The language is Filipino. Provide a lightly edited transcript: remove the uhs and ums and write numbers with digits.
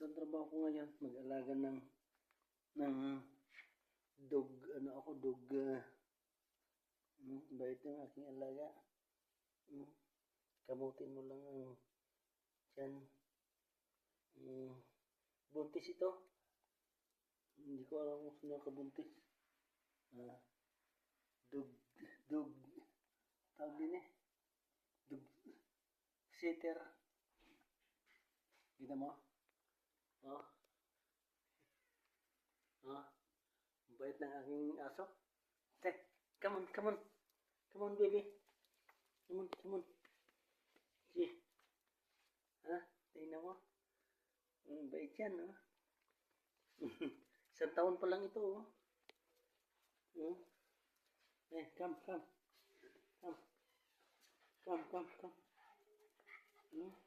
sa trabaho ko ngayon, mag-alaga ng dog, ano ako, dog, bait yung aking alaga. Kamutin mo lang ang tiyan. Buntis ito. Hindi ko alam kung sino kabuntis. Dog, dog, tawag din eh. Dog sitter. Kita mo? Oh, oh, bait ng aking aso. Come on, come on. Come on, baby. Come on, come on. Sige. Tingnan mo. Bait yan, Isang taon pa lang ito, come, come. Come, come, come.